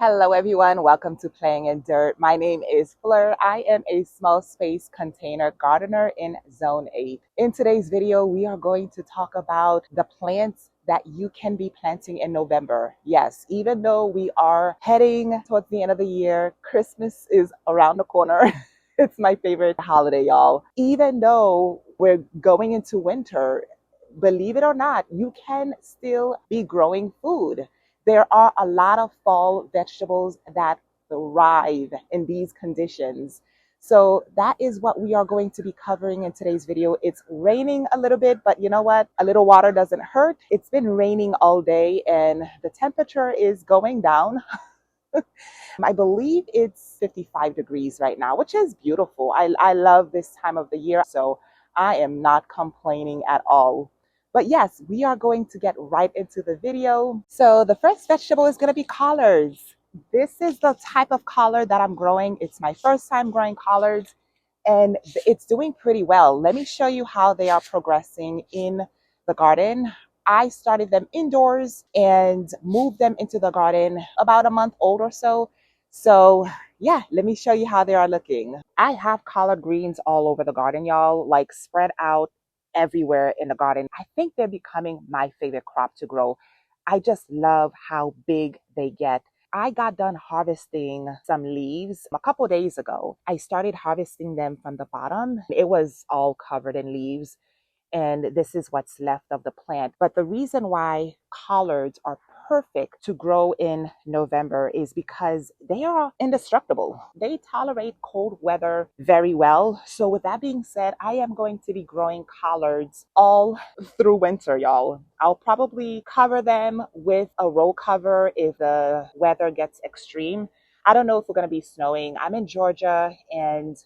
Hello everyone, welcome to Playing in Dirt. My name is Fleur. I am a small space container gardener in Zone 8. In today's video, we are going to talk about the plants that you can be planting in November. Yes, even though we are heading towards the end of the year, Christmas is around the corner. It's my favorite holiday, y'all. Even though we're going into winter, believe it or not, you can still be growing food. There are a lot of fall vegetables that thrive in these conditions. So that is what we are going to be covering in today's video. It's raining a little bit, but you know what? A little water doesn't hurt. It's been raining all day and the temperature is going down. I believe it's 55 degrees right now, which is beautiful. I love this time of the year, so I am not complaining at all. But yes, we are going to get right into the video. So the first vegetable is going to be collards. This is the type of collard that I'm growing. It's my first time growing collards, and it's doing pretty well. Let me show you how they are progressing in the garden. I started them indoors and moved them into the garden about a month old or so. So yeah, let me show you how they are looking. I have collard greens all over the garden, y'all, like spread out everywhere in the garden. I think they're becoming my favorite crop to grow. I just love how big they get. I got done harvesting some leaves a couple days ago. I started harvesting them from the bottom. It was all covered in leaves, and this is what's left of the plant. But the reason why collards are perfect to grow in November is because they are indestructible. They tolerate cold weather very well. So with that being said, I am going to be growing collards all through winter, y'all. I'll probably cover them with a roll cover if the weather gets extreme. I don't know if we're going to be snowing. I'm in Georgia and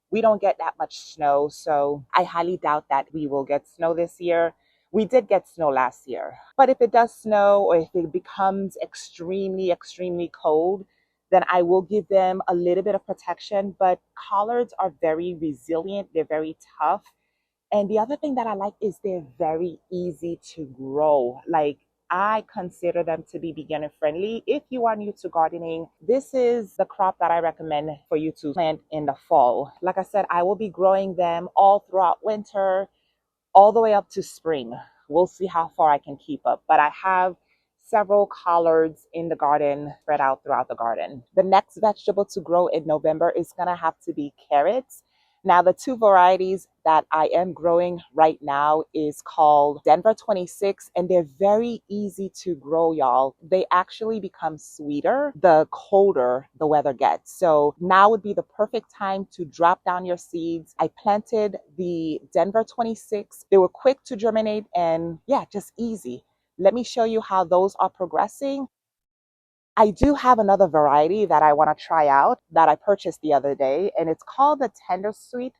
we don't get that much snow, so I highly doubt that we will get snow this year. We did get snow last year, but if it does snow or if it becomes extremely cold, then I will give them a little bit of protection. But collards are very resilient, they're very tough. And the other thing that I like is they're very easy to grow. Like, I consider them to be beginner friendly. If you are new to gardening, this is the crop that I recommend for you to plant in the fall. Like I said, I will be growing them all throughout winter, all the way up to spring. We'll see how far I can keep up. But I have several collards in the garden spread out throughout the garden. The next vegetable to grow in November is going to have to be carrots. Now, the two varieties that I am growing right now is called Denver 26, and they're very easy to grow, y'all. They actually become sweeter the colder the weather gets. So now would be the perfect time to drop down your seeds. I planted the Denver 26. They were quick to germinate and yeah, just easy. Let me show you how those are progressing. I do have another variety that I want to try out that I purchased the other day, and it's called the Tender Sweet.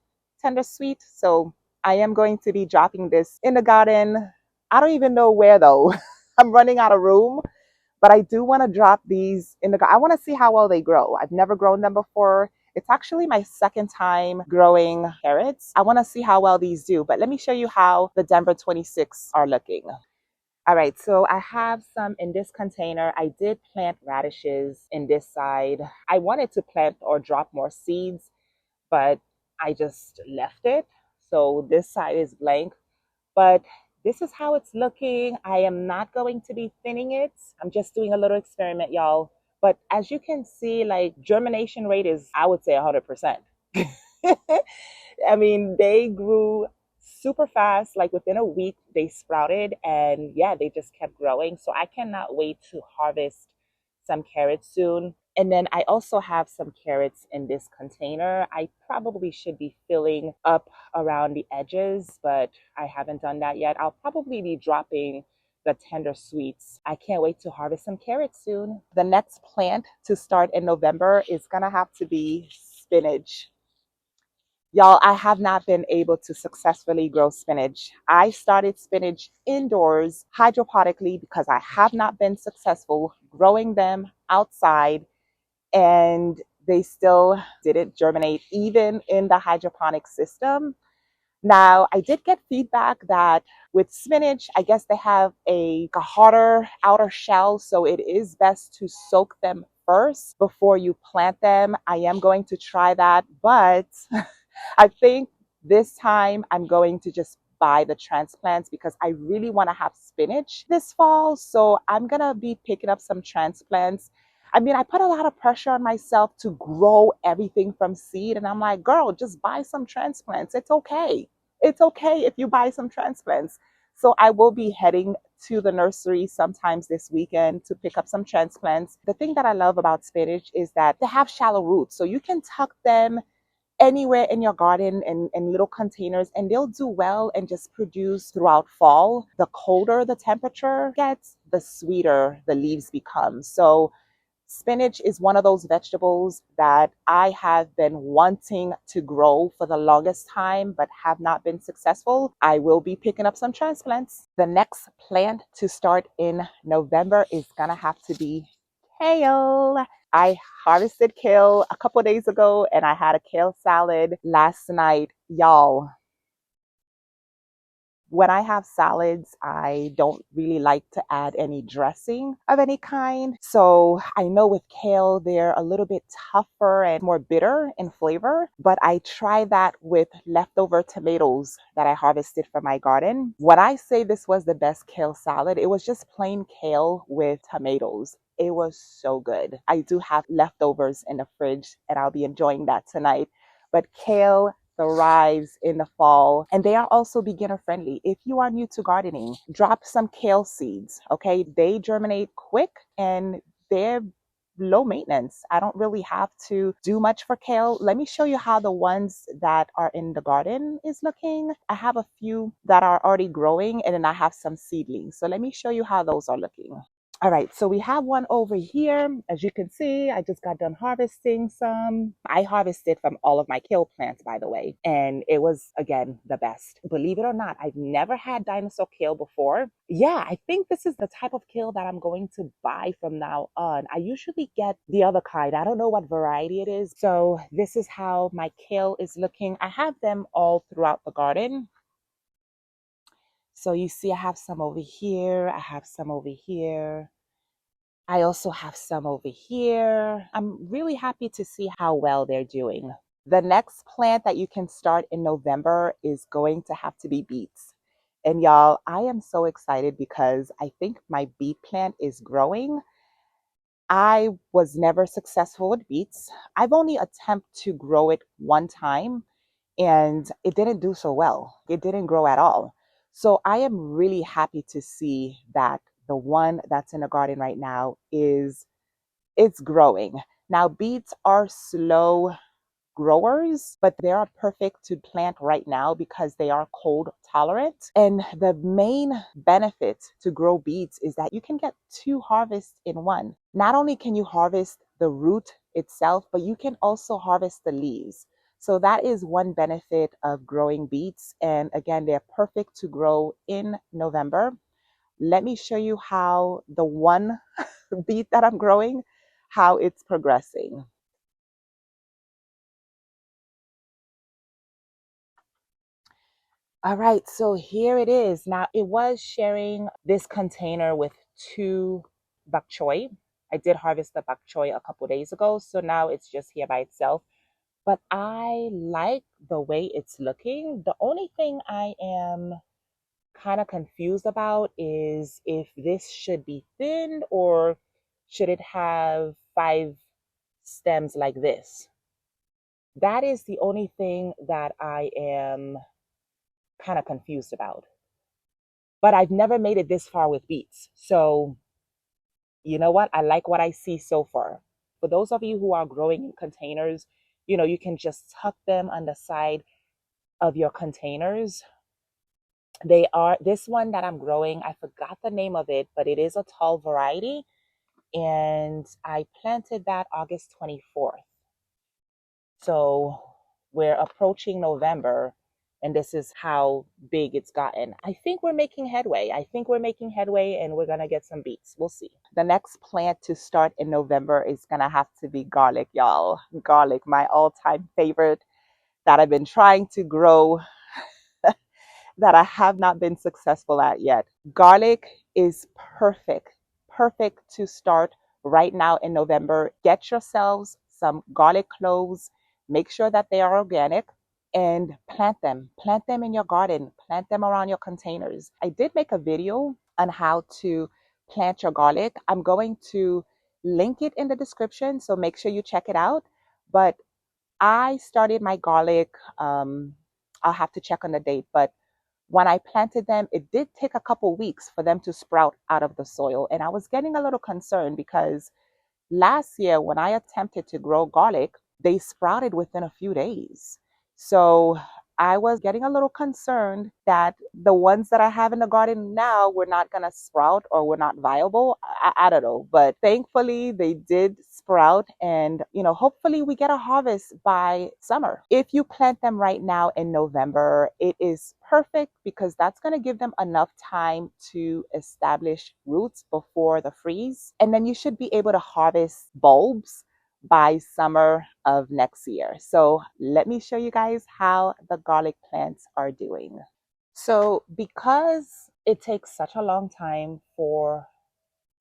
Tender Sweet. So I am going to be dropping this in the garden. I don't even know where though. I'm running out of room, but I do want to drop these in the garden. I want to see how well they grow. I've never grown them before. It's actually my second time growing carrots. I want to see how well these do, but let me show you how the Denver 26 are looking. All right, so I have some in this container. I did plant radishes in this side. I wanted to plant or drop more seeds, but I just left it. So this side is blank, but this is how it's looking. I am not going to be thinning it. I'm just doing a little experiment, y'all. But as you can see, like, germination rate is, I would say, 100%. I mean, they grew super fast. Like within a week, they sprouted, and yeah, they just kept growing. So I cannot wait to harvest some carrots soon. And then I also have some carrots in this container. I probably should be filling up around the edges, but I haven't done that yet. I'll probably be dropping the Tender Sweets. I can't wait to harvest some carrots soon. The next plant to start in November is gonna have to be spinach. Y'all, I have not been able to successfully grow spinach. I started spinach indoors hydroponically because I have not been successful growing them outside, and they still didn't germinate even in the hydroponic system. Now, I did get feedback that with spinach, I guess they have a harder outer shell, so it is best to soak them first before you plant them. I am going to try that, but I think this time I'm going to just buy the transplants because I really want to have spinach this fall. So I'm going to be picking up some transplants. I mean, I put a lot of pressure on myself to grow everything from seed. And I'm like, girl, just buy some transplants. It's okay. It's okay if you buy some transplants. So I will be heading to the nursery sometimes this weekend to pick up some transplants. The thing that I love about spinach is that they have shallow roots. So you can tuck them anywhere in your garden in little containers, and they'll do well and just produce throughout fall. The colder the temperature gets, the sweeter the leaves become. So spinach is one of those vegetables that I have been wanting to grow for the longest time, but have not been successful. I will be picking up some transplants. The next plant to start in November is gonna have to be kale. I harvested kale a couple days ago and I had a kale salad last night. Y'all, when I have salads, I don't really like to add any dressing of any kind. So I know with kale, they're a little bit tougher and more bitter in flavor, but I tried that with leftover tomatoes that I harvested from my garden. When I say this was the best kale salad, it was just plain kale with tomatoes. It was so good. I do have leftovers in the fridge and I'll be enjoying that tonight. But kale thrives in the fall, and they are also beginner friendly. If you are new to gardening, drop some kale seeds. Okay, they germinate quick and they're low maintenance. I don't really have to do much for kale. Let me show you how the ones that are in the garden is looking. I have a few that are already growing and then I have some seedlings. So let me show you how those are looking. All right, so we have one over here. As you can see, I just got done harvesting some. I harvested from all of my kale plants, by the way, and it was, again, the best. Believe it or not, I've never had dinosaur kale before. Yeah, I think this is the type of kale that I'm going to buy from now on. I usually get the other kind. I don't know what variety it is. So this is how my kale is looking. I have them all throughout the garden. So you see, I have some over here. I have some over here. I also have some over here. I'm really happy to see how well they're doing. The next plant that you can start in November is going to have to be beets. And y'all, I am so excited because I think my beet plant is growing. I was never successful with beets. I've only attempted to grow it one time and it didn't do so well. It didn't grow at all. So I am really happy to see that the one that's in the garden right now it's growing. Now beets are slow growers, but they are perfect to plant right now because they are cold tolerant. And the main benefit to grow beets is that you can get two harvests in one. Not only can you harvest the root itself, but you can also harvest the leaves. So that is one benefit of growing beets. And again, they're perfect to grow in November. Let me show you how the one beet that I'm growing, how it's progressing. All right, so here it is. Now, it was sharing this container with two bok choy. I did harvest the bok choy a couple days ago, so now it's just here by itself. But I like the way it's looking. The only thing I am kind of confused about is if this should be thinned or should it have five stems like this. That is the only thing that I am kind of confused about. But I've never made it this far with beets. So, you know what? I like what I see so far. For those of you who are growing in containers, you can just tuck them on the side of your containers. They are this one that I'm growing. I forgot the name of it, but it is a tall variety. And I planted that August 24th. So we're approaching November, and this is how big it's gotten. I think we're making headway. And we're going to get some beets. We'll see. The next plant to start in November is going to have to be garlic, y'all. Garlic, my all-time favorite that I've been trying to grow that I have not been successful at yet. Garlic is perfect to start right now in November, get yourselves some garlic cloves. Make sure that they are organic and plant them. Plant them in your garden. Plant them around your containers. I did make a video on how to plant your garlic. I'm going to link it in the description, so make sure you check it out. But I started my garlic, I'll have to check on the date, but when I planted them, it did take a couple weeks for them to sprout out of the soil. And I was getting a little concerned because last year, when I attempted to grow garlic, they sprouted within a few days. So I was getting a little concerned that the ones that I have in the garden now were not going to sprout or were not viable. I don't know. But thankfully, they did sprout. And, hopefully we get a harvest by summer. If you plant them right now in November, it is perfect because that's going to give them enough time to establish roots before the freeze. And then you should be able to harvest bulbs by summer of next year. So let me show you guys how the garlic plants are doing. So because it takes such a long time for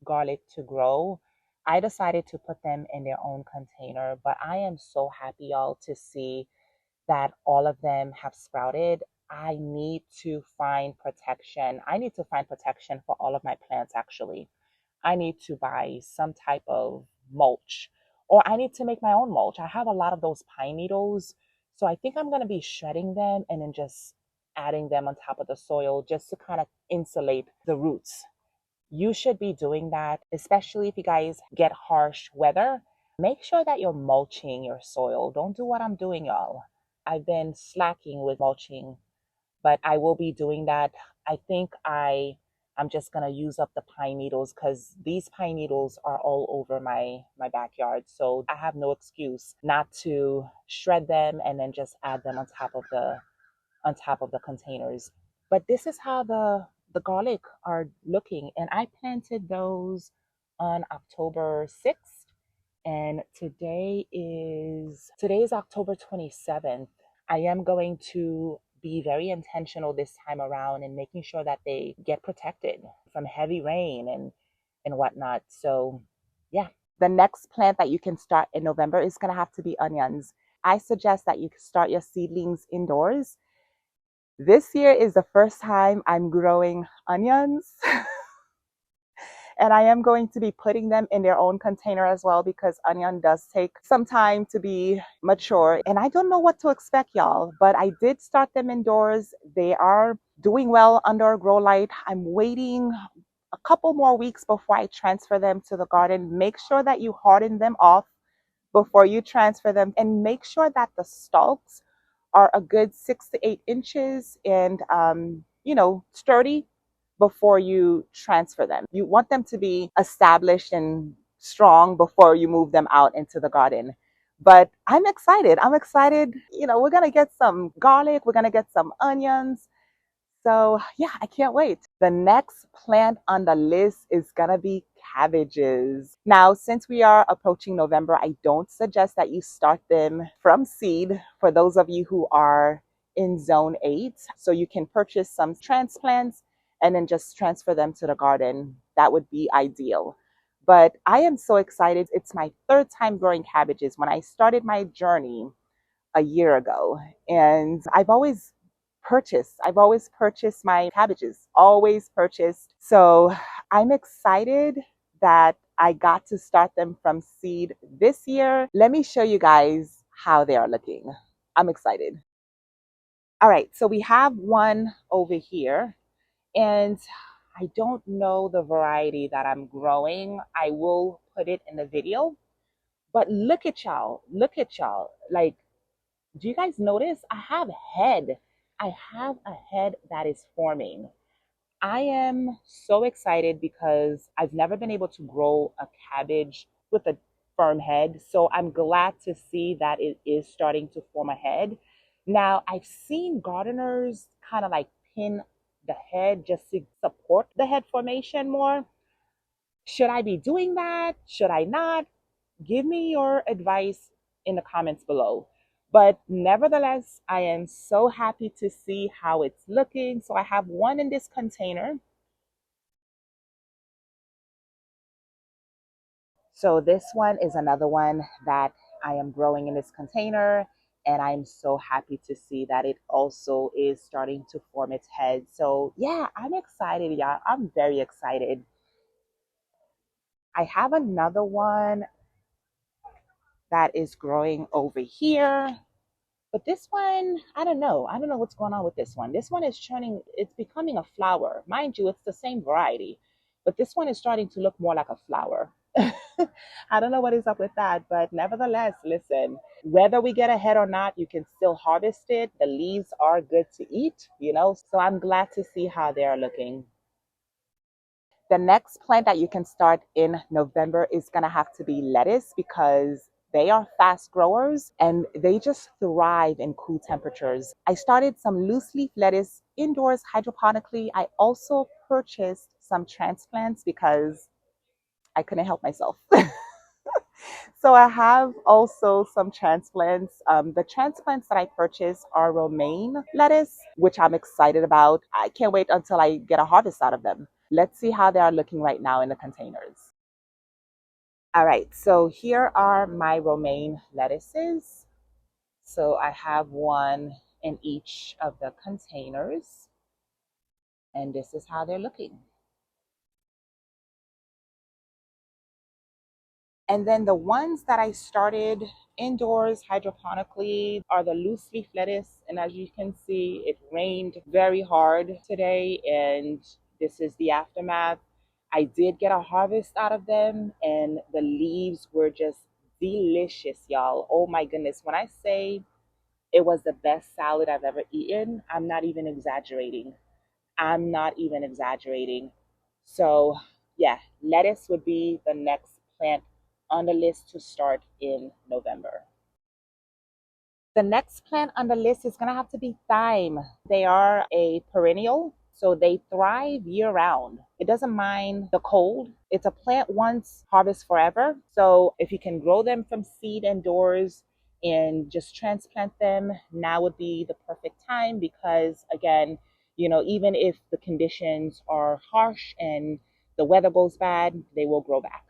garlic to grow, I decided to put them in their own container. But I am so happy, y'all, to see that all of them have sprouted. I need to find protection. I need to find protection for all of my plants, actually. I need to buy some type of mulch, or I need to make my own mulch. I have a lot of those pine needles. So I think I'm going to be shredding them and then just adding them on top of the soil just to kind of insulate the roots. You should be doing that, especially if you guys get harsh weather. Make sure that you're mulching your soil. Don't do what I'm doing, y'all. I've been slacking with mulching, but I will be doing that. I think I'm just gonna use up the pine needles because these pine needles are all over my backyard. So I have no excuse not to shred them and then just add them on top of the containers. But this is how the garlic are looking, and I planted those on October 6th, and today is October 27th. I am going to be very intentional this time around and making sure that they get protected from heavy rain and whatnot. So yeah, the next plant that you can start in November is going to have to be onions. I suggest that you start your seedlings indoors. This year is the first time I'm growing onions. And I am going to be putting them in their own container as well because onion does take some time to be mature. And I don't know what to expect, y'all, but I did start them indoors. They are doing well under a grow light. I'm waiting a couple more weeks before I transfer them to the garden. Make sure that you harden them off before you transfer them, and make sure that the stalks are a good 6 to 8 inches and sturdy before you transfer them. You want them to be established and strong before you move them out into the garden. But I'm excited. We're going to get some garlic, we're going to get some onions. So yeah, I can't wait. The next plant on the list is gonna be cabbages. Now, since we are approaching November, I don't suggest that you start them from seed for those of you who are in zone 8. So you can purchase some transplants and then just transfer them to the garden. That would be ideal. But I am so excited. It's my third time growing cabbages. When I started my journey a year ago, and I've always purchased my cabbages, always purchased. So I'm excited that I got to start them from seed this year. Let me show you guys how they are looking. I'm excited. All right, so we have one over here, and I don't know the variety that I'm growing. I will put it in the video. But look at y'all. Look at y'all. Like, do you guys notice? I have head. I have a head that is forming. I am so excited because I've never been able to grow a cabbage with a firm head. So I'm glad to see that it is starting to form a head. Now, I've seen gardeners kind of like pin the head just to support the head formation more. Should I be doing that? Should I not? Give me your advice in the comments below. But nevertheless, I am so happy to see how it's looking. So I have one in this container. So this one is another one that I am growing in this container, and I'm so happy to see that it also is starting to form its head. So yeah, I'm excited, y'all. I'm very excited. I have another one that is growing over here. But this one, I don't know. I don't know what's going on with this one. This one is turning, it's becoming a flower. Mind you, it's the same variety, but this one is starting to look more like a flower. I don't know what is up with that, but nevertheless, listen, whether we get ahead or not, you can still harvest it. The leaves are good to eat, so I'm glad to see how they are looking. The next plant that you can start in November is going to have to be lettuce because they are fast growers and they just thrive in cool temperatures. I started some loose leaf lettuce indoors hydroponically. I also purchased some transplants because I couldn't help myself. So I have also some transplants. The transplants that I purchased are romaine lettuce, which I'm excited about. I can't wait until I get a harvest out of them. Let's see how they are looking right now in the containers. All right, so here are my romaine lettuces. So I have one in each of the containers, and this is how they're looking. And then the ones that I started indoors hydroponically are the loose leaf lettuce. And as you can see, it rained very hard today, and this is the aftermath. I did get a harvest out of them, and the leaves were just delicious, y'all. Oh my goodness. When I say it was the best salad I've ever eaten, I'm not even exaggerating. I'm not even exaggerating. So, yeah, lettuce would be the next plant on the list to start in November. The next plant on the list is going to have to be thyme. They are a perennial, so they thrive year round. It doesn't mind the cold. It's a plant once, harvest forever. So if you can grow them from seed indoors and just transplant them, now would be the perfect time because, again, even if the conditions are harsh and the weather goes bad, they will grow back.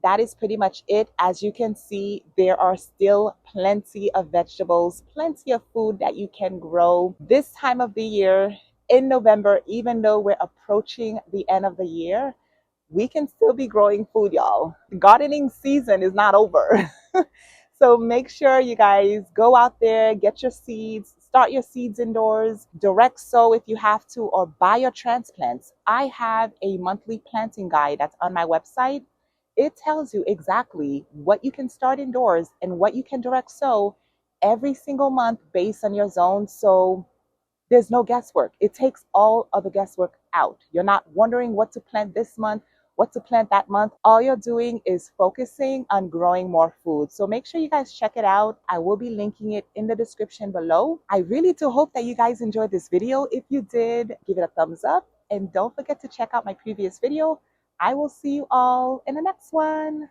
That is pretty much it. As you can see, there are still plenty of vegetables, plenty of food that you can grow this time of the year in November. Even though we're approaching the end of the year, we can still be growing food, y'all. Gardening season is not over. So make sure you guys go out there, get your seeds, start your seeds indoors, direct sow if you have to, or buy your transplants. I have a monthly planting guide that's on my website. It tells you exactly what you can start indoors and what you can direct sow every single month based on your zone. So there's no guesswork. It takes all of the guesswork out. You're not wondering what to plant this month, what to plant that month. All you're doing is focusing on growing more food. So make sure you guys check it out. I will be linking it in the description below. I really do hope that you guys enjoyed this video. If you did, give it a thumbs up and don't forget to check out my previous video. I will see you all in the next one.